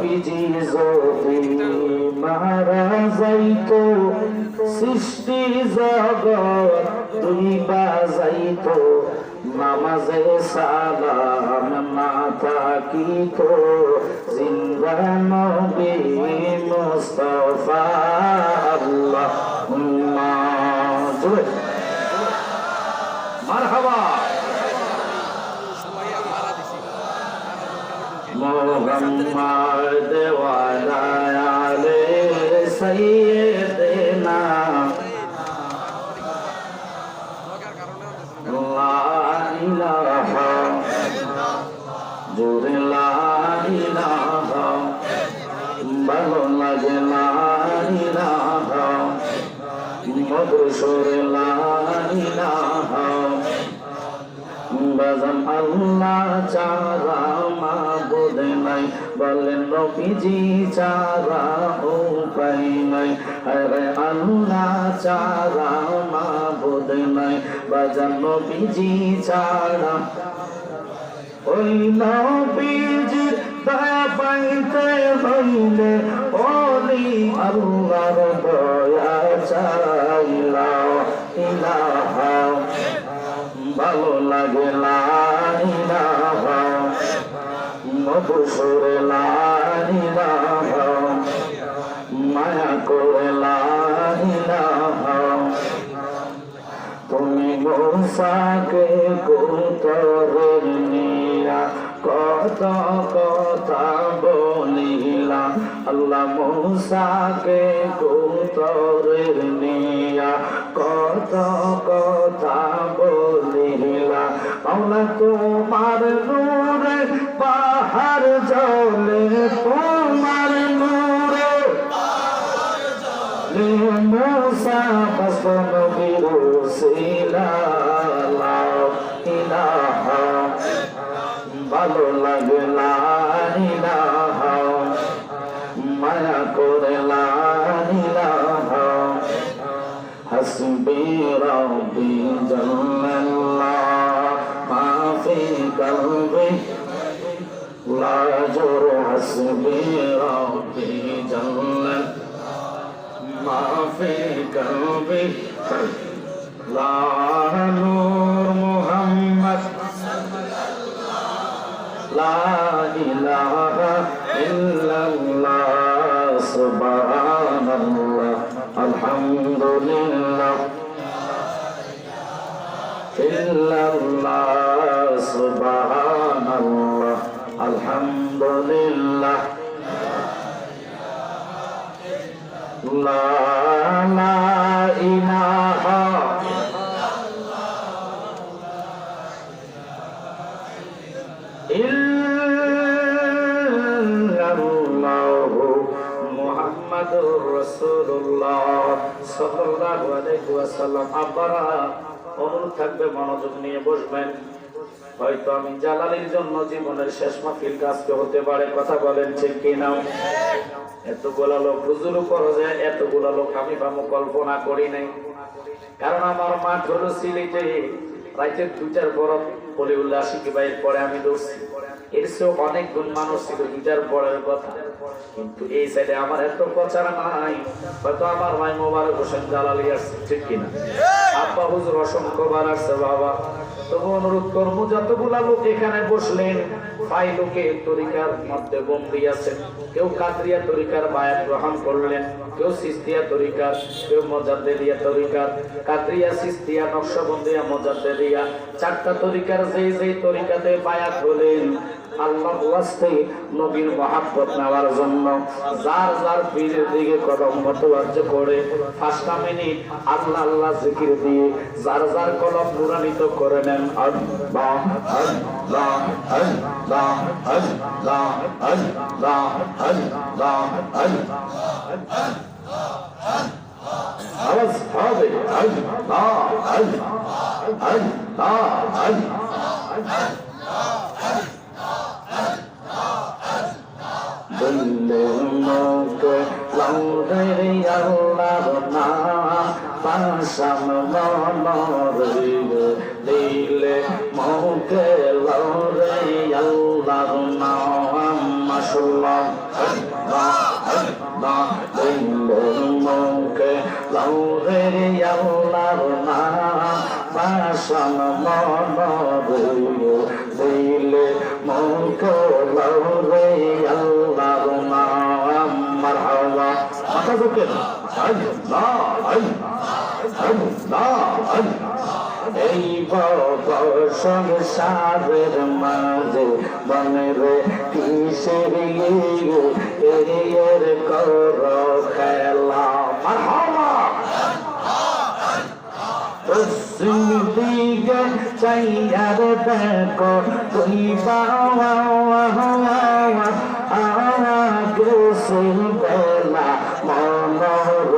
নবীজি যদি মারা যাইতো সৃষ্টি জগৎ দুই বাজাইতো নামাজে সালাম না থাকিতো জিন্দা নবী মুস্তাফা আল্লাহুম্মা মারহাবা মোহাম্মদ ওয়ালা আলে সাইয়্যিদিনা লা ইলাহা জোরে লা ইলাহা ভালো লাগে লা ইলাহা মধুর সুরে লা ইলাহা বাজান আল্লাহ চারা মাবুদ নাই বলেন নবীজি চারা উপায় নাই আরে আল্লাহ চারা মাবুদ নাই বাজান নবীজি চারা ওই নবীজি দয়া পাইতে হইলে ওলি আল্লাহর দয়া চাইলা ইলাহা ভালো লাগে লা ইলাহা মধুর সুরে লা ইলাহা মায়া করে লা ইলাহা তুমি মুসাকে কুতরের নিয়া কত কথা বলিলা আল্লাহ মুসাকে কুতরের নিয়া কত কথা বলিলা আল্লাহ তোমার নূরে পাহাড় জ্বলে তোমার নূরে মুসা বসন বিরুসিলা লা ইলাহা ভালো লাগে লা ইলাহা মায়া করে লা ইলাহা হাসবি রাব্বি জাল্লাল্লাহ মা ফি কলবি লা জুর হাসবি রাব্বি জাল্লাল্লাহ মা ফি কলবি লা নূর মুহাম্মদ লা ইলাহা ইল্লাল্লাহ সুবহানাল্লাহ আলহামদুলিল্লাহ ইল্লাল্লাহ সুবহানাল্লাহ আলহামদুলিল্লাহ লা ইলাহা ইল্লাল্লাহু মুহাম্মাদুর রাসূলুল্লাহ সাল্লাল্লাহু আলাইহি ওয়াসাল্লাম। আপনারা অনুরোধ থাকবে মনোযোগ নিয়ে বসবেন। হয়তো আমি জালালির জন্য জীবনের শেষ মাহফিল আজকে হতে পারে, কথা বলেন ঠিক কিনা? এতগুলা লোক হুজুরও করা যায়, এতগুলা লোক আমি ভাবো কল্পনা করি নাই। কারণ আমার মাঠ হলো সিলেটে, রাইতের 2টার পর বলিউল্লাহ আশিকি ভাইয়ের পরে আমি দৌড়ছি। এর চেয়েও অনেক গুণ মানুষ ছিল 2টার পরের কথা, কিন্তু এই সাইডে আমার এত প্রচার নাই। হয়তো আমার ভাই মোবারক হোসেন জালালি আসছে, ঠিক কিনা? আব্বা হুজুর অসংখ্যবার আসছে বাবা। তবু অনুরোধ করবো, যতগুলা লোক এখানে বসলেন, পাই লোকে তরিকার মধ্যে বন্দী আছেন। কেউ কাদরিয়া তরিকার বায়াত গ্রহণ করলেন, কেউ সিস্তিয়া তরিকার, কেউ মুজাদ্দিদিয়া তরিকার। কাদরিয়া, সিস্তিয়া, নকশবন্দিয়া, মুজাদ্দিদিয়া 4টা তরিকার যে তরিকাতে বায়াত হলেন আল্লাহর ওয়াস্তে নবীর মহব্বত নেওয়ার জন্য যার যার পীরের দিকে কদম মতওয়াজ্জ করে 5টা মিনিট আল্লাহ আল্লাহ জিকির দিয়ে যার যার কলম নুরান্বিত করে নেন। আল্লাহ আল্লাহ আল্লাহ আল্লাহ আল্লাহ আল্লাহ আল্লাহ আওয়াজ হবে আল্লাহ আল্লাহ আল্লাহ আল্লাহ দিলকে লাউরে আল্লাহর নাম পাশাম মনরে দিলে মুখে লাউরে আল্লাহর নাম মাশাআল্লাহ মুখে লৌরে আল্লাহর নাম বাসন মন দিলে মুখে লৌরে আল্লাহর নাম মারহাবা মাথা ঝুঁকে এই সংসারের মাঝে মনের কিসের এর কর খেলা মারহাবা দিকে চাইয়ার দেখো তুই গেছে বেলা মনোর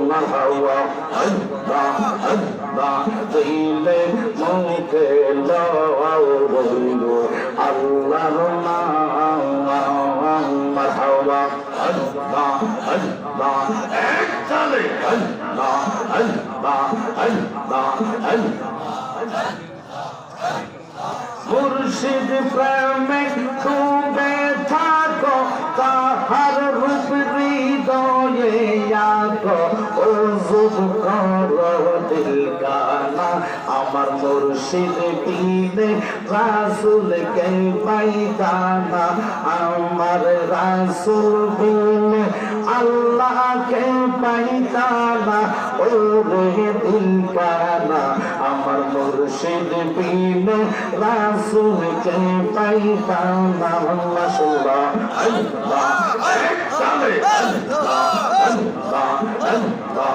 মারহাবা দিলে মুখে আল্লাহর নাম মারহাবা আল্লাহ আল্লাহ এক চলে আল্লাহ আল্লাহ আল্লাহ আল্লাহ মুর্শিদ প্রেমে ডুবে থাকো তাহার রূপ হৃদয়ে আঁকো ও যুগ করো দিলকানা আমার মুর্শিদ বিনে রাসূল কে পাইতানা আমার রাসূল বিনে আল্লাহ কে পাইতানা ও রে দিলকানা আমার মুর্শিদ বিনে রাসূল কে পাইতানা মাশাআল্লাহ আল্লাহ সালে আল্লাহ আল্লাহ আল্লাহ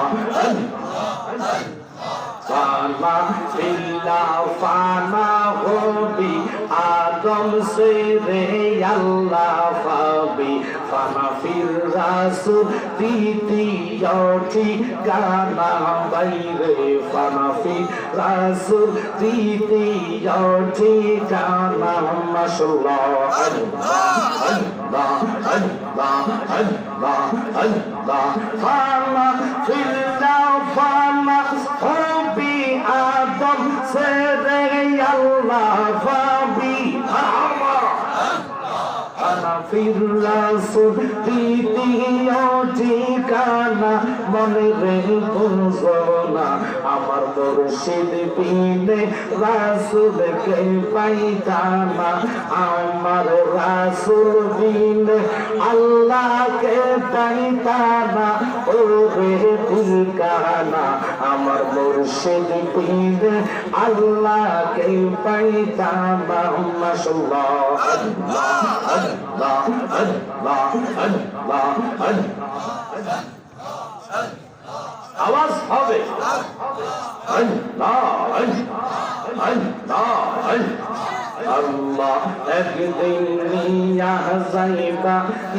ফানা বিল্লাহ ফানা হবি আদম সে রে আল্লাহ পাবি ফানা ফির রাসূল দ্বিতীয় ঠিকানা বাইরে ফানা ফির রাসূল দ্বিতীয় ঠিকানা মাশাআল্লাহ আল্লাহ আল্লাহ আল্লাহ আল্লাহ আল্লাহ ফানা ফিল্লাহ ফানা হবি আদম সে রে আল্লাহ পাবি ফির রাসূল দ্বিতীয় ঠিকানা মনে রে বুঝনা আমার মুর্শিদ বিনে রাসূল কে পাইতানা আমার রাসূল বিনে আল্লাহ কে পাইতানা ও রে ঠিকানা আমার মুর্শিদ বিনে আল্লাহ কে পাইতানা মাশাআল্লাহ আল্লাহ আল্লাহ আল্লাহ আল্লাহ আল্লাহ আওয়াজ হবে আল্লাহ আল্লাহ আল্লাহ একদিন নিয়া যাইবা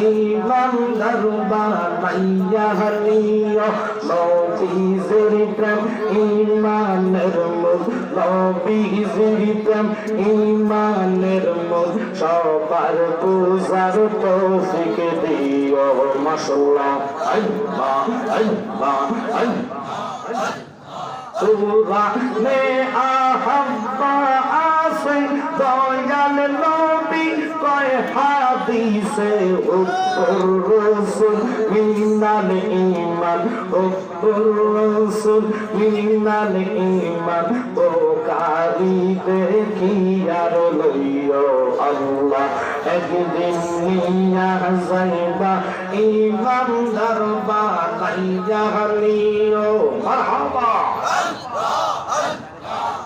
ইমানদার বানাইয়া নিও নবীজির প্রেম ইমানের মুখ নবীজির প্রেম ইমানের মুখ সবার বুঝার তৌফিক দিও মাশাআল্লাহ আল্লাহ আল্লাহ আল্লাহ কুরআনে আহাব্বা আসে দয়াল নবী কয় হাদিসে উত্তর রাসূল মিনাল ঈমান উত্তর রাসূল মিনাল ঈমান ও কারি দেখিয়ার লইও আল্লাহ একদিন নিয়া যাইবা ইমানদার বানাইয়া নিও মারহাবা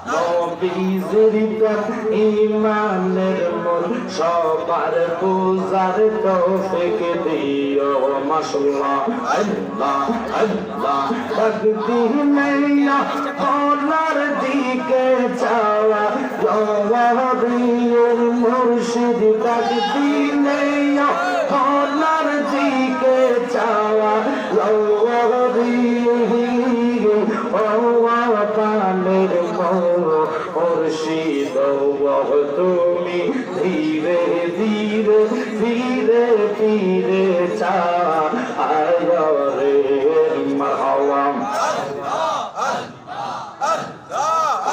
নবীজির প্রেম ইমানের মূল সবার বুঝার তৌফিক দিও মাশাআল্লাহ আল্লাহ আল্লাহ তাকদীর ওনার দিকে চাওয়া জওয়ারির মুর্শিদ তাকদীর ওনার দিকে চাওয়া জওয়ারির ও পানের মুর্শিদ তুমি ধীরে ধীরে ধীরে ধীরে চাও রে মারহাবা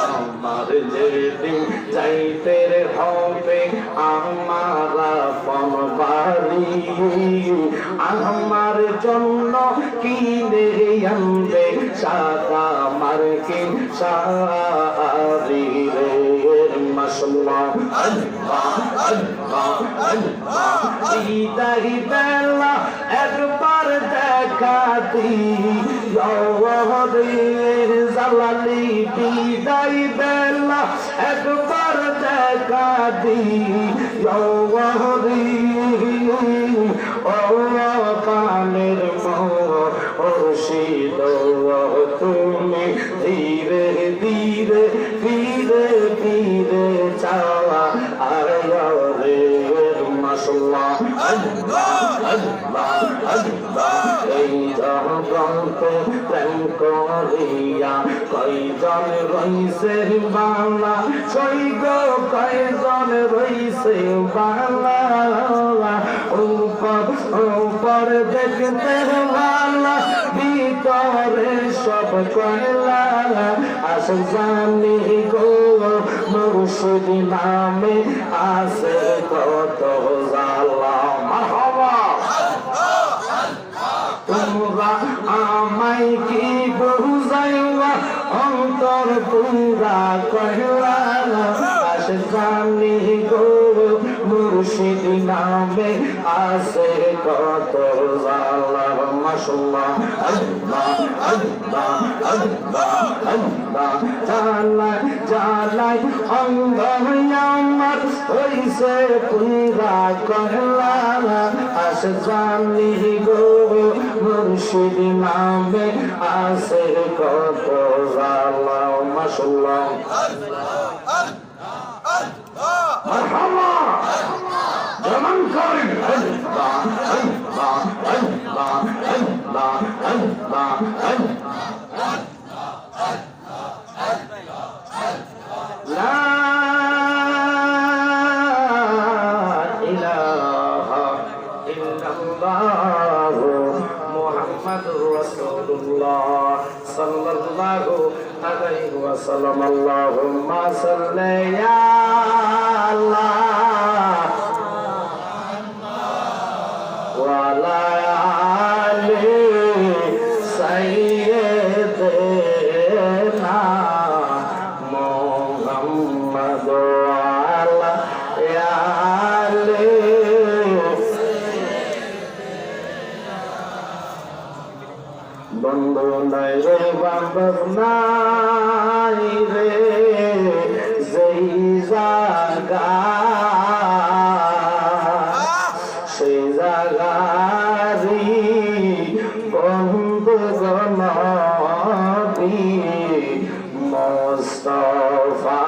আমার যেদিন যাইতে হবে আমার আপন বাড়ি আমার জন্য কিনে আনবে সাদা মার্কিন শাড়ি রে মাশাআল্লাহ আল্লাহ আল্লাহ আল্লাহ বিদায় বেলা একবার দেখা দিও রে জালালি বিদায় বেলা একবার দেখা দিও রে ও কানের মুর্শিদ তুমি ধীরে ধীরে ধীরে ধীরে চাওয়া আয় রে মাশাআল্লাহ আল্লাহ আল্লাহ আল্লাহ এই জগতে প্রেম করিয়া কয়জন রইছে বাংলা সৈগ কয়জন রইছে বাংলা উপর দেখতে ভালা ভিতরে সব কয়লা আসল জানি গো মুর্শিদ নামে আছে কত জালা মারহাবা তোমরা আমায় কি বুঝাইবা অন্তর পুরা কয়লা আসল জানি গো মুর্শিদ নামে আছে কত জালা মাশাআল্লাহ আল্লাহ আল্লাহ আল্লাহ আল্লাহ জালাই জালাই অঙ্গ আমার হইছে পুরা কয়লা আস জানি গো মুর্শিদ নামে আছে কত জালা মাশাআল্লাহ মারহাবা জমান করেন আল্লাহ আল্লাহ আল্লাহ আল্লাহ আল্লাহ লা ইলাহা ইল্লাল্লাহ মুহাম্মাদুর রাসূলুল্লাহ সাল্লাল্লাহু আলাইহি ওয়াসাল্লাম আল্লাহুম্মা সাল্লি আলা ওয়া আলা আলি সাইয়্যিদিনা মুহাম্মাদ ওয়া আলা আলি বন্ধু নাই রে বান্ধব নাই রে যেই জাগা সেই জাগারি বন্ধু নবী মুস্তাফা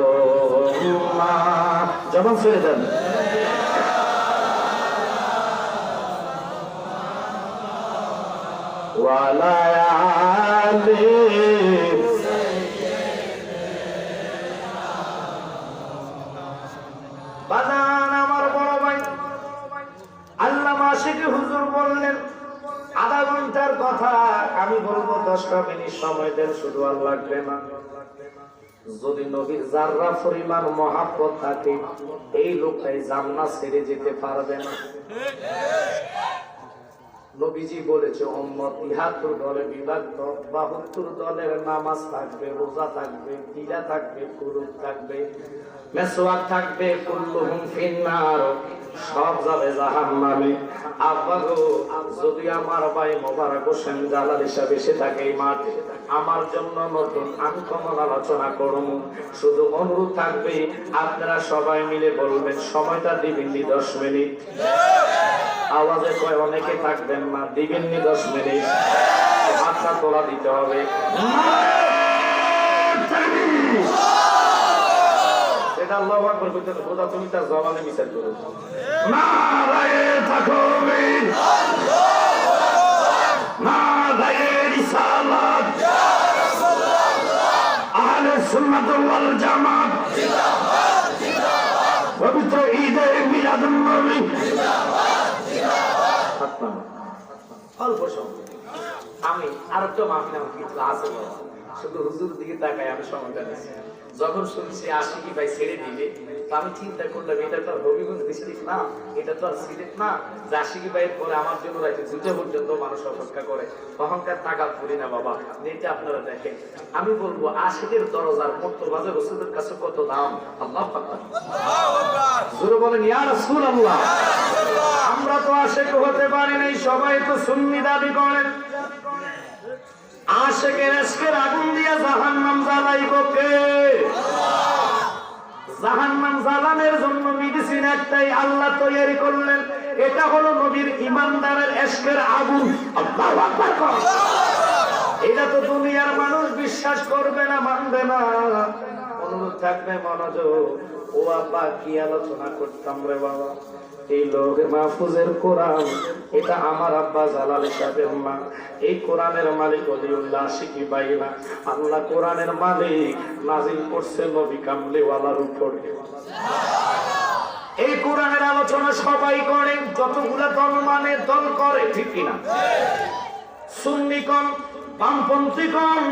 আল্লাহুম্মা জবান ছেড়ে দেন ওয়ালা আলি বাজান আমার বড় ভাই আল্লামা আশিকি হুজুর বললেন আধা ঘন্টার কথা আমি বলবো 10টা মিনিট সময় দেন শুধু আর লাগবে না যদি নবীর যাররা পরিমাণ মহাব্বত থাকে এই লোকটাই জান্নাত ছেড়ে যেতে পারবে না নবীজি বলেছে উম্মত ৭৩ দলে বিভক্ত ৭২ দলের নামাজ থাকবে রোজা থাকবে তিলা থাকবে কুরুত থাকবে মেসওয়াক থাকবে কুল্লুহুম ফিন্নার সব যাবে জাহান্নামে আব্বাগো যদি আমার ভাই মোবারক হোসেন জালাল হিসাবে এসে থাকে এই মাঠে আমার জন্য নতুন আনকমন আলোচনা করব শুধু অনুরোধ থাকবে আপনারা সবাই মিলে বলবেন সময়টা দিবেন 10 মিনিট আওয়াজে কয় অনেকে থাকবেন না দিবেন 10 মিনিট হাতটা তোলা দিতে হবে এটা আল্লাহু আকবার কইতে খোদা তুমি তার জবানে মিশাল করো নারায়ে তাকবীর আল্লাহু আকবার নারায়ে রিসালাত ইয়া রাসূলুল্লাহ আহলে সুন্নাত ওয়াল জামাত জিন্দাবাদ জিন্দাবাদ পবিত্র ঈদে মিলাদুন নবী জিন্দাবাদ জিন্দাবাদ অল্প সময় আমি আরেকটা মাহফিল আমার কিছু আছে শুধু হুজুর দিকে তাকাই আমি সময়টা নিচ্ছি যখন শুনছি আশিকি ভাই ছেড়ে দিবে, আমি চিন্তা করলাম এটা তো হবিগঞ্জ ডিস্ট্রিক্ট না, এটা তো আর সিলেট না যে আশিকি ভাইয়ের পরে আমার জন্য রাখছে 2টা পর্যন্ত মানুষ অপেক্ষা করে। অহংকার টাকা করি না বাবা, এটা আপনারা দেখেন। আমি বলবো আশিকের দরজার মর্তবাজে রাসূলের কাছে কত দাম। আল্লাহু আকবার, জোরে বলেন ইয়া রাসূলুল্লাহ। আমরা তো আশিক হতে পারি নাই, সবাই তো সুন্নি দাবি করেন। আশিকের ইশকের আগুন দিয়ে জাহান্নাম জ্বালাইবো কে? জাহান্নাম জ্বালানোর জন্য মেডিসিন একটাই আল্লাহ তৈরি করলেন, এটা হলো নবীর ইমানদারের ইশকের আগুন। আল্লাহু আকবার। এটা তো দুনিয়ার মানুষ বিশ্বাস করবে না, মানবে না। অনুরোধ থাকবে মনোযোগ। ও আব্বা কি আলোচনা করতাম রে বাবা, এই লোহে মাহফুজের কোরআন, এটা আমার আব্বা জালাল সাহেবের মা। এই কোরআনের মালিক ওলিউল্লাহ আশিকি ভাই না, আল্লাহ কোরআনের মালিক নাজিল করছে নবী কামলিওয়ালার উপরে। এই কোরআনের আলোচনা সবাই করে, যতগুলা দল মানে দল করে, ঠিক কিনা? সুন্নিগণ, বামপন্থীগণ,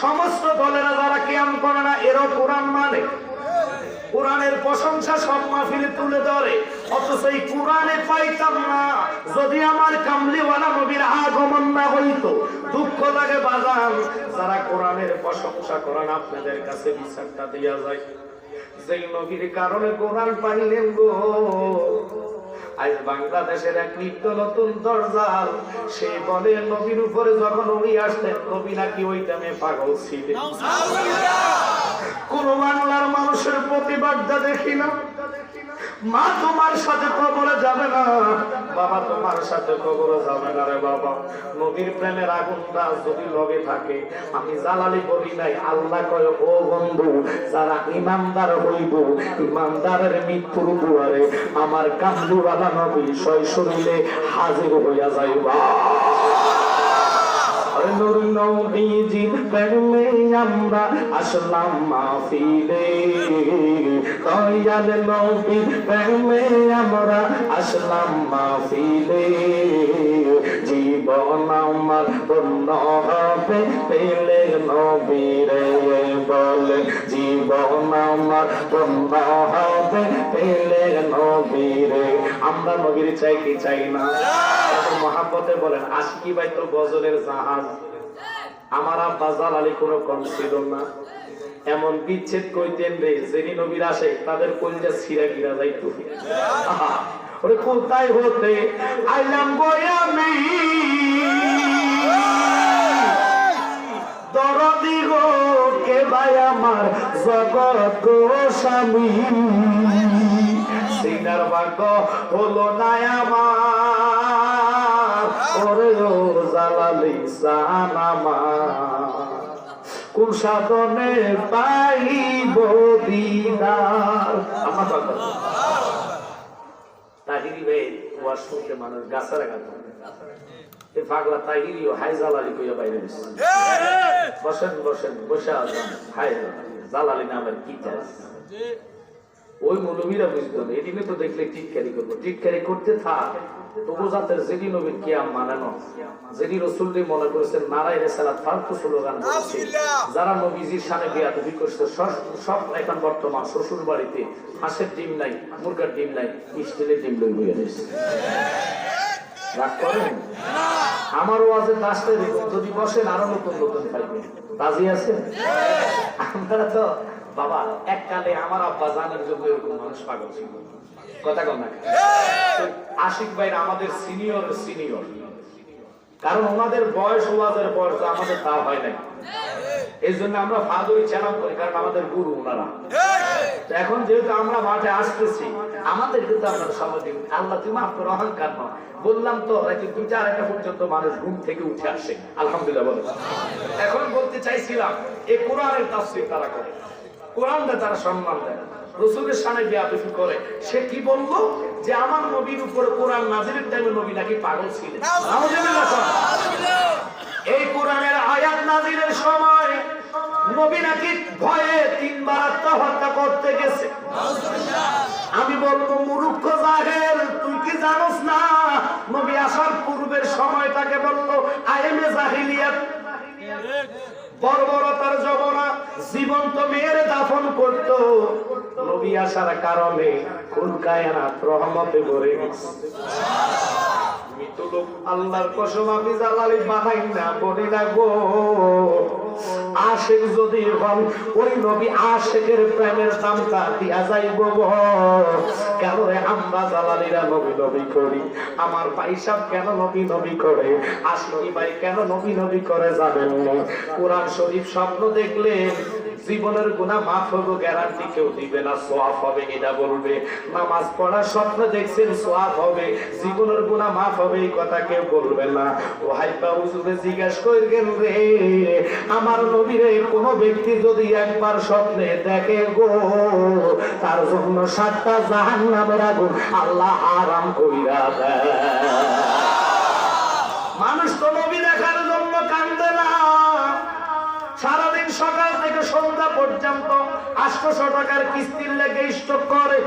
সমস্ত দলেরা যারা কিয়াম করে না, এরাও কোরআন মানে। কোরআনের প্রশংসা সব মাহফিলে তুলে ধরে, অথচ এই কোরআনে পাইতাম না যদি আমার কামলিওয়ালা নবীর আগমন না হইতো। দুঃখ লাগে বাজান, যারা কোরআনের প্রশংসা করেন আপনাদের কাছে বিচারটা দেয়া যায়। যেই নবীর কারণে কোরআন পাইলেন গো, আজ বাংলাদেশের এক নিত্য নতুন দরজাল, সে বলে নবীর উপরে যখন ওই আসতেন নবী নাকি ওই টাইমে পাগল ছিলেন। কোন বাংলার মানুষের প্রতিবাদটা দেখি না। মা তোমার সাথে কবরে যাবে না, বাবা তোমার সাথে কবরে যাবে না রে বাবা। নবীর প্রেমের আগুনটা যদি লগে থাকে, আমি জালালি বলি নাই, আল্লাহ কয় ও বন্ধু, যারা ইমানদার হইব, ইমানদারের মৃত্যুর দুয়ারে আমার কামলিওয়ালা নবী সশরীরে হাজির হইয়া যাইবা। নূর নবীজির প্রেমে আমরা আসলাম মাহফিলে, দয়াল নবীর প্রেমে আমরা আসলাম মাহফিলে। জীবন আমার ধন্য হবে পেলে নবীরে বলে, জীবন আমার ধন্য হবে পেলে নবীরে। আমরা নবীর চাই কি চাই না? মহাব্বতে বলেন আশিকি ভাই তো গজলের জাহাজ। আমার আব্বা জালালি কোনো কম ছিল না, এমন বিচ্ছেদ কইতেন রে, যিনি নবীর আসে তাদের কলিজা ছিঁড়া গিরা যাইতো। ওরে কোথায় হতে আইলাম বই আমি, দরদি গো কে ভাই আমার জগৎ গো স্বামী, সিনার ভাগ্য হলো না আমার, ওরে ও জালালি সানামা, কোন সাধনে পাইব দিদার। আমার কথা তাহিরি ভাই ওয়াজ শুনতে মানুষ গাছারা গাছ, এই পাগলা তাহিরিও হাই জালালি কইয়া বাইরে বসে। বসেন বসেন বসে আছেন, হাই জালালি নামের কি চাষ? ওই মৌলবীরা বুঝতো না, এদিকে তো দেখলে টিটকারি করবো, টিটকারি করতে থাক। তবু জাতের যেদি নবীর কিয়াম মানানো, যেদি রসুলটি মনে করেছেন নারায় রেসালাত ফালতু স্লোগান করছে, যারা নবীজির সামনে বেয়াদবি করছে, সব এখন বর্তমান শ্বশুর বাড়িতে হাঁসের ডিম নাই, মুরগার ডিম নাই, স্টিলের ডিম লই বইয়া দিয়েছে। রাগ করেন? আমার ওয়াজে দাসটা দেখুন, যদি বসেন আরো নতুন নতুন পাইবে। রাজি আছে? আপনারা তো বাবা এককালে আমার আব্বা জানার জন্য এরকম মানুষ পাগল ছিল, কথা কম না। আশিক ভাইরা আমাদের সিনিয়র, কারণ ওনাদের বয়স ওয়াজের বয়স আমাদের তা হয় নাই, এই জন্য আমরা ফাদুরি চ্যালাম করি, কারণ আমাদের গুরু ওনারা। এখন যেহেতু আমরা মাঠে আসতেছি, আমাদের কিন্তু আপনারা সময় দিন। আল্লাহ তুমি আপনার অহংকার নয়, বললাম তো রাতে 2-4 পর্যন্ত মানুষ ঘুম থেকে উঠে আসে, আলহামদুলিল্লাহ বলে। এখন বলতে চাইছিলাম এই কোরআনের তাফসীর তারা করে, কোরআনকে তারা সম্মান দেয়, রাসূলের সামনে বেয়াদবি করে। সে কি বলল যে আমার নবীর উপরে কোরআন নাজিলের টাইমে নবী নাকি পাগল ছিলেন। এই কোরআনের আয়াত নাজিলের সময় নবী নাকি ভয়ে 3 বার আত্মহত্যা করতে গেছে। আমি বলবো মূর্খ জাহেল, তুই কি জানোস না নবী আসার পূর্বের সময়টাকে বললো আইএমএ জাহিলিয়াত। বর্বরতার যমুনা জীবন্ত মেয়ের দাফন করত। নবী আসার কারণে কুল কায়নাত রহমতে ভরে গেছে। মৃত্যু লোক আল্লাহর কসম আমি জালালি বানাই না বলি না গো। আশিক যদি হন ওই নবী আশিকের প্রেমের দামটা দিয়া যাইব। কেন রে আমরা জালালিরা নবী নবী করি? আমার ভাই সাহেব কেন নবী নবী করে? আশিকি ভাই কেন নবী নবী করে জানেন না? কোরআন শরীফ স্বপ্ন দেখলে জীবনের গুনাহ মাফ হবে গ্যারান্টি কেউ দিবে না, সওয়াব হবে এটা বলবে। নামাজ পড়ার স্বপ্ন দেখছেন সওয়াব হবে, জীবনের গুনাহ মাফ হবে এই কথা কেউ বলবে না। ও হাইবা হুজুরে জিজ্ঞাসা কইরেন রে আমার নবীরে কোন ব্যক্তি যদি একবার স্বপ্নে দেখে গো তার জন্য 7টা জাহান্নামের আগুন আল্লাহ হারাম কইরা দেয়। মানুষ তো নবী দেখার জন্য কান্দে না। সারাদিন সকাল থেকে সন্ধ্যা পর্যন্ত 800 টাকার কিস্তির লেগে স্টক করে।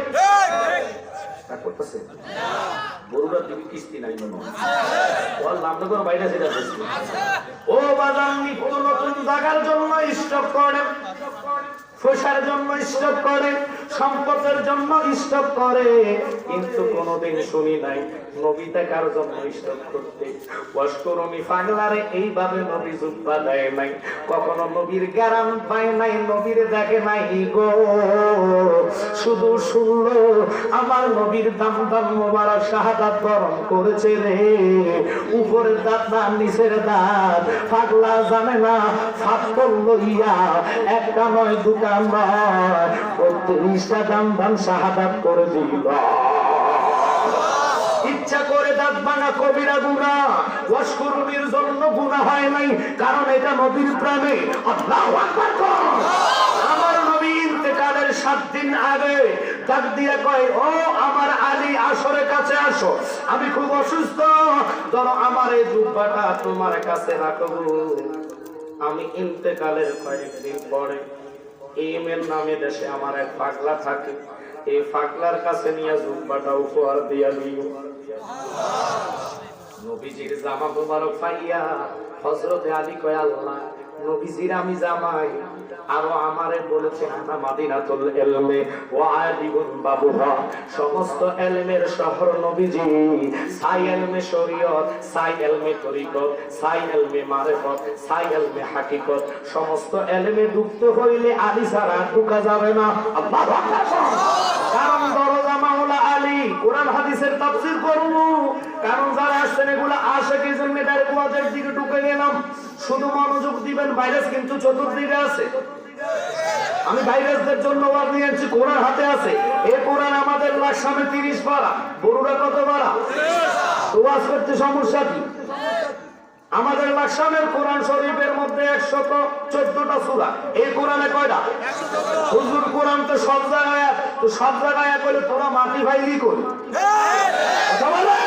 বড়ুরা দিবি কিস্তি নাই মনে ওর নামনগর বাইরে সেটা বলছি। ও বাজার নিত্য নতুন জায়গার জন্য স্টক করে, পয়সার জন্য স্টক করে, সম্পদের জন্য স্টক করে, কিন্তু কোনোদিন শুনি নাই নবী দেখার জন্য স্টক করতে। ওয়াশকুরুনি পাগলারে এইভাবে নবী জুব্বা দেয় নাই, কখনো নবীর গ্যারান পায় নাই, নবীর দেখে নাই গো। শুধু শুনলো আমার নবীর দাম দাম মোবারক শাহাদাত বরণ করেছে রে। উপরের দাঁত না নিচের দাঁত পাগলা জানে না। ফাটল লইয়া একটা নয় দুটা নয় 32টা দাম দাম শাহাদাত করে দিল। ইচ্ছা করে দাঁত ভাঙা কবিরা গুনাহ, ওয়াশকুরুনির জন্য গুনাহ হয় নাই, কারণ এটা নবীর প্রেমে। আল্লাহু আকবার। আমার নবী ইন্তেকালের 7 দিন আগে ডাক দিয়ে কয় ও আমার আলী আসরের কাছে আসো, আমি খুব অসুস্থ, ধরো আমার এই জুব্বাটা তোমার কাছে রাখো। আমি ইন্তেকালের কয়েকদিন পরে ইমের নামে দেশে আমার এক পাগলা থাকে, এই পাগলার কাছে নিয়ে জুব্বাটা উপহার দিয়া দিও। নবীজির জামা মোবারক পাইয়া হযরতে আলী কয় আল্লাহ নবীজির আমি জামাই, আরো আমারে বলেছেন না মাদিনাতুল ইলমে ওয়া আলিবুন বাবুহা, সমস্ত ইলমের শহর নবীজি। সাই ইলমে শরীয়ত, সাই ইলমে তরিকত, সাই ইলমে মারিফত, সাই ইলমে হাকিকত, সমস্ত ইলমে ঢুকতে হইলে আলী ছাড়া ঢোকা যাবে না। আল্লাহু আকবার। কারণ দরজা মাওলা আলী। কোরআন হাদিসের তাফসীর করব, কারণ যারা আসছেন এগুলো আশিকের জন্য ডাইরেক্ট ওয়াজের দিকে ঢুকে গেলাম। শুধু মনোযোগ দিবেন, ভাইরাস কিন্তু চতুর্দিকে আছে। আমি ভাইরাসদের জন্য ওয়াজ নিয়ে আসছি, কোরআন হাতে আছে। এই কোরআন আমাদের লাকসামে 30 পারা, বড়ুরা কত পারা? তো ওয়াজ করতে সমস্যা কি? আমাদের লাকসামের কোরআন শরীফের মধ্যে 114টা সূরা। এই কোরআনে কয়টা? হুজুর কোরআন তো সব জায়গায়, তো সব জায়গায় কইলে তোরা মাটি ভাইলি কই? কথা বলে।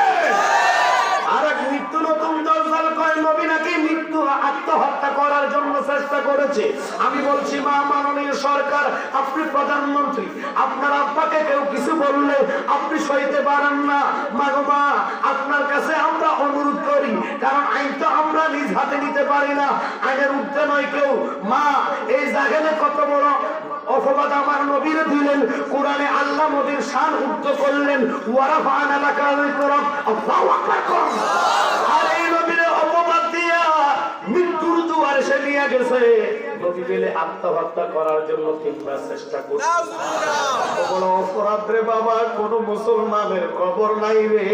আর এক নিত্য নতুন দলজাল কয় নবী নাকি মৃত্যু আত্মহত্যা করার জন্য চেষ্টা করেছে। আমি বলছি মা মাননীয় সরকার, আপনি প্রধানমন্ত্রী, আপনার আব্বাকে কেউ কিছু বললে আপনি সইতে পারেন না। মা গো মা, আপনার কাছে আমরা অনুরোধ করি, কারণ আইন তো আমরা নিজ হাতে নিতে পারি না, আইনের ঊর্ধ্বে নয় কেউ। মা এই জায়গায় কত বড় অপবাদ আমার নবীরে দিলেন। কোরআনে আল্লাহ নবীর শান উদ্ধ করলেন, ওয়ারাফা'না লাকা যিকরাক। আল্লাহু আকবার। আর এই নবীরে অপবাদ দিয়া মৃত্যুর দুয়ারে সে নিয়ে গেছে। নবী বলে আত্মহত্যা করার জন্য 3বার চেষ্টা করছে। বড় অপরাধ রে বাবা, কোন মুসলমানের খবর নাই রে।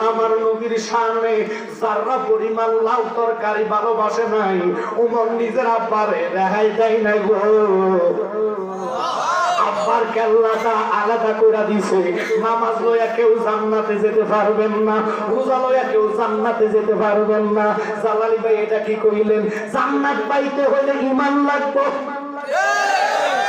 আমার নবীর শানে যারা পরিমাণ লাউ তরকারি ভালোবাসে নাই, ওমর নিজের আব্বারে রেহাই দেয় নাই গো। আব্বার কেল্লাটা আলাদা করে দিছে। নামাজ লইয়া কেউ জান্নাতে যেতে পারবেন না, রোজা লইয়া কেউ জান্নাতে যেতে পারবেন না। জালালি ভাই এটা কি কইলেন? জান্নাত পাইতে হলে ঈমান লাগবে।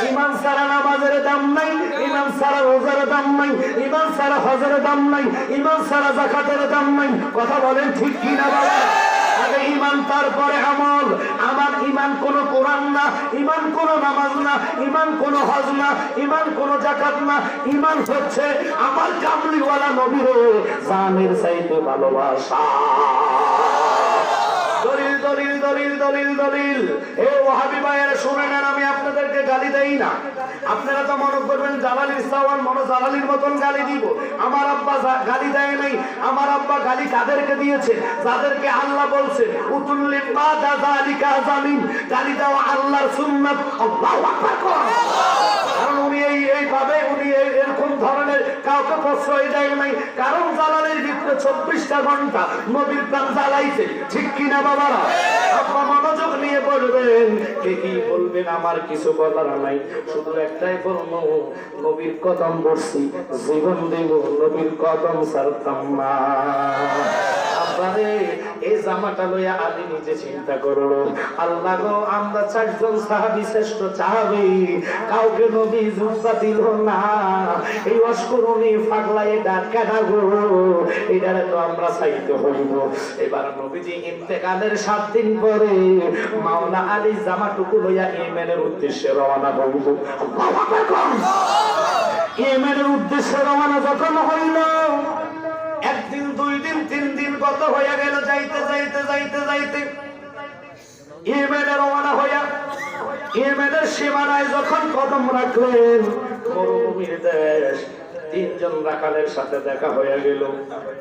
ঈমান ছাড়া নামাজের দাম নাই, ঈমান ছাড়া রোজার দাম নাই, ঈমান ছাড়া হজের দাম নাই, ঈমান ছাড়া যাকাতের দাম নাই। কথা বলেন ঠিক কি না বাবা? আগে ঈমান তারপরে আমল। আমার ঈমান কোন কোরআন না, ঈমান কোন নামাজ না, ঈমান কোন হজ না, ঈমান কোন যাকাত না। ঈমান হচ্ছে আমার কামলিওয়ালা নবীরে জানের চাইতে ভালোবাসা। দলিল দলিল দলিল দলিল দলিল। এ ওয়াহাবি ভাইয়েরা শুনে নেন, আমি আপনাদেরকে গালি দেই না। আপনারা তো মনে করবেন জালালির সাওয়াল মনে জালালির মতন গালি দিব। আমার আব্বা গালি দেয় নাই। আমার আব্বা গালি কাদেরকে দিয়েছে? যাদেরকে আল্লাহ বলছে উতুল্লি বাদা যালিকা জালিম। গালি দেওয়া আল্লাহর সুন্নাত। আল্লাহু আকবার। কারণ উনি এইভাবে উনি এরকম ধরনের কাউকে প্রশ্রয় দেয় নাই। কারণ জালালের ভিতরে 24টা ঘন্টা নবীর প্রাণ জ্বালাইছে, ঠিক কিনা বাবারা? আপনারা মনোযোগ নিয়ে বলবেন, কে কি বলবেন আমার কিছু বলার নাই, শুধু একটাই বলবো, নবীর কদম বসছি, জীবন দেব, নবীর কদম ছাড়তাম না। এই জামাটা লইয়া আলী নিজে চিন্তা করলো, আল্লাহ গো, আমরা 4 জন সাহাবী শ্রেষ্ঠ সাহাবী, কাউকে নবী জুব্বা দিল না। এই অস্করণী পাগলা এটা কেডা গো? এটারে তো আমরা চাইতে হইব। এবার নবীজি ইন্তেকালের 7 দিন পরে মাওলা আলী জামাটুকু লইয়া ইয়েমেনের উদ্দেশ্যে রওনা হইল। আল্লাহু আকবার। ইয়েমেনের উদ্দেশ্যে রওনা যখন হইল, 1 দিন 2 দিন 3 দিন কত হয়ে গেল, যাইতে যাইতে যাইতে যাইতে ইয়েমেনে রওনা হইয়া ইয়েমেনের সীমানায় যখন কদম রাখলেন, মরুভূমির দেশ, 3 জন রাখালের সাথে দেখা হয়ে গেল।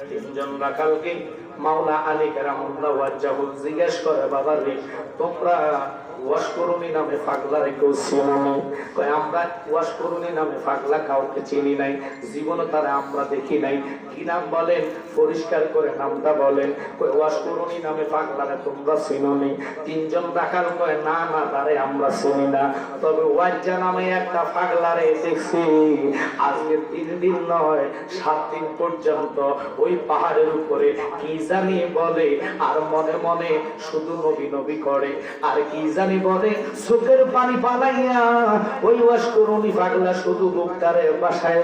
3 জন রাখালকে মাওলা আলী কেরামুল্লাহ ওয়াজ্জাহু জিজ্ঞেস করে, বাবা রে, তোমরা ওয়াশকুরুনি নামে পাগলারে কেউ চিনো না? কয়, আমরা ওয়াশকুরুনি নামে পাগলা কাউকে চিনি নাই, জীবনে তারা আমরা দেখি নাই। কি নাম বলেন? পরিষ্কার করে নামটা বলেন। কয়, ওয়াশকুরুনি নামে পাগলারে তোমরা চিনো নি? 3 জন রাখাল কয়, না না, তারে আমরা চিনি না, তবে ওয়াজ্জা নামে একটা পাগলারে দেখছি। আজকে 3 দিন নয়, 7 দিন পর্যন্ত ওই পাহাড়ের উপরে কি জানি বলে, আর মনে মনে শুধু নবী নবী করে, আর কি জানি বলে, চোখের পানি পালাইয়া ওই ওয়াশকুরুনি পাগলা শুধু লোকটারে বাসায়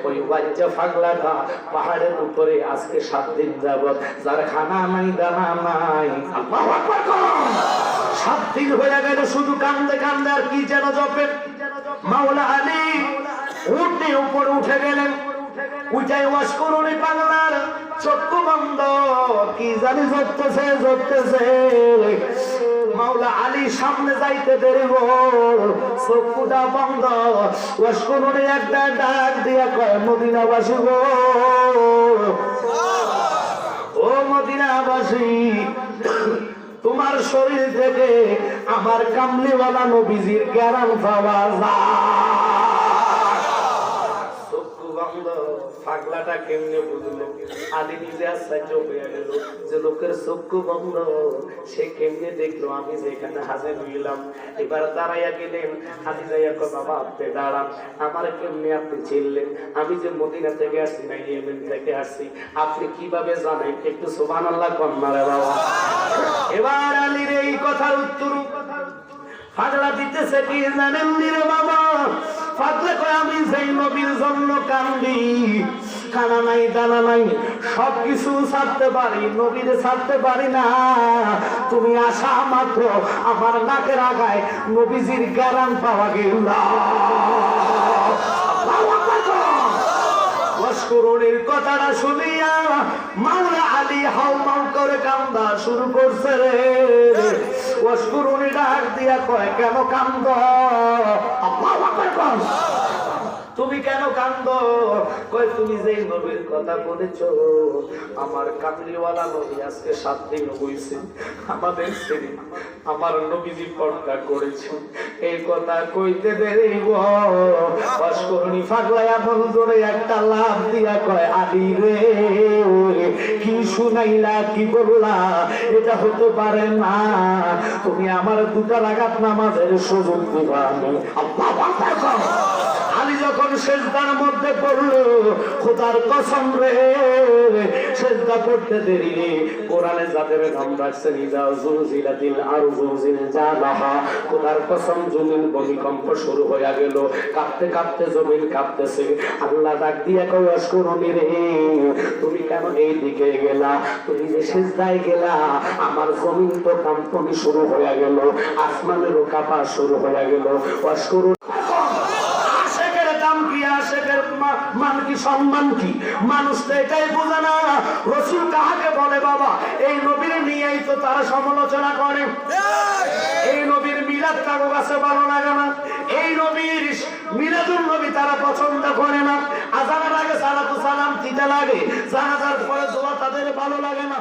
ওই ওয়াজ্জা পাগলাটা পাহাড়ের উপরে আজকে 7 দিন যাবত, যার খানা নাই দানা নাই। আল্লাহু আকবার। 7 দিন হয়ে গেল শুধু কান্দে কান্দে আর কি যেন জপে। মাওলা আলী উঠে উপরে উঠে গেলেন, উঠাই ওয়াশকুরুনি পাগলার চক্ষু বন্ধ, কি জানি জপতেছে জপতেছে। মাওলা আলী সামনে যাইতে দেরি গো, চক্ষুটা বন্ধ। ওয়াশকুরুনি একটা ডাক দিয়া কয়, মদিনাবাসী গো, ও মদিনাবাসী, তোমার শরীর থেকে আমার কামলিওয়ালা নবীজির জ্ঞান পাওয়া যায়। পাগলাটা কেমনে বুঝলো? আলী নিজে আশ্চর্য হয়ে গেল যে লোকের চক্ষু বন্ধ, সে কেমনে দেখলো আমি যেখানে হাজির হইলাম। এবার দাঁড়াইয়া গেলেন, আলী যাইয়া কয়, বাবা আপনি দাঁড়ান, আমার কেমনে আপনি চিনলেন? আমি যে মদিনা থেকে আসছি না, ইয়েমেন থেকে আসছি, আপনি কিভাবে জানেন? একটু সুবহানাল্লাহ কন্যা রে বাবা। এবার আলীর এই কথার উত্তর পাগলা দিতেছে কি জানেন রে বাবা? পাগলা কয়, আমি যেই নবীর জন্য কান্দি, খানা নাই দানা নাই, সবকিছু ছাড়তে পারি, নবীর ছাড়তে পারি না। তুমি আসা মাত্র আমার নাকের আগায় নবীজির জ্ঞান পাওয়া গেল। ওয়াশকুরুনির কথাটা শুনিয়া মাওলা আলী হাউমাউ করে কান্দা শুরু করছে রে। ওয়াশকুরুনি ডাক দিয়া কয়, কেন কান্দ? আল্লাহু আকবার। তুমি কেন কান্দ? কয়, তুমি যে নবীর কথা বলেছো, আমার কামলিওয়ালা নবী আজকে 7 দিন হইছে আমাদের ছেড়ে আমার নবীজি পর্দা করেছেন, এই কথা কইতে দেরি গো। ওয়াশকুরুনি পাগলায়া বন্ধুরে একটা লাভ দিয়া কয়, আলী রে, কি শুনাইলা, কি বললা? এটা হতে পারে না, তুমি আমার 2 রাকাত নামাজের সুযোগ দিবা। আল্লাহু আকবার। আলী যখন সেজদার মধ্যে পড়লো, খোদার কসম রে, সেজদা পড়তে দেরি রে, কোরআনে যাদের নাম রাখছেন, ইযা যুলজিলাতিল আরযু জিলজালাহা, খোদার কসম জমিন ভূমিকম্প শুরু হয়ে গেল, কাঁপতে কাঁপতে জমিন কাঁপতেছে। আল্লাহ ডাক দিয়া কয়, ওয়াশকুরুনি রে, তুমি কেন এই দিকে গেলা? তুমি যে সেজদায় গেলা, আমার জমিন তো কম্পন শুরু হয়ে গেল, আসমানেরও কাঁপা শুরু হয়ে গেল। ওয়াশকুরুনি মান কি সম্মান কি? মানুষ তো এটাই বোঝে না রাসূল কাহাকে বলে। বাবা এই নবীর নিয়েই তো তারা সমালোচনা করে। এই নবীর মিলাদ কারো কাছে ভালো লাগে না, এই নবীর মিলাদুল নবী তারা পছন্দ করে না, আজানের আগে সালাতু সালাম দিতে লাগে, জানাজার পরে দোয়া তাদের ভালো লাগে না।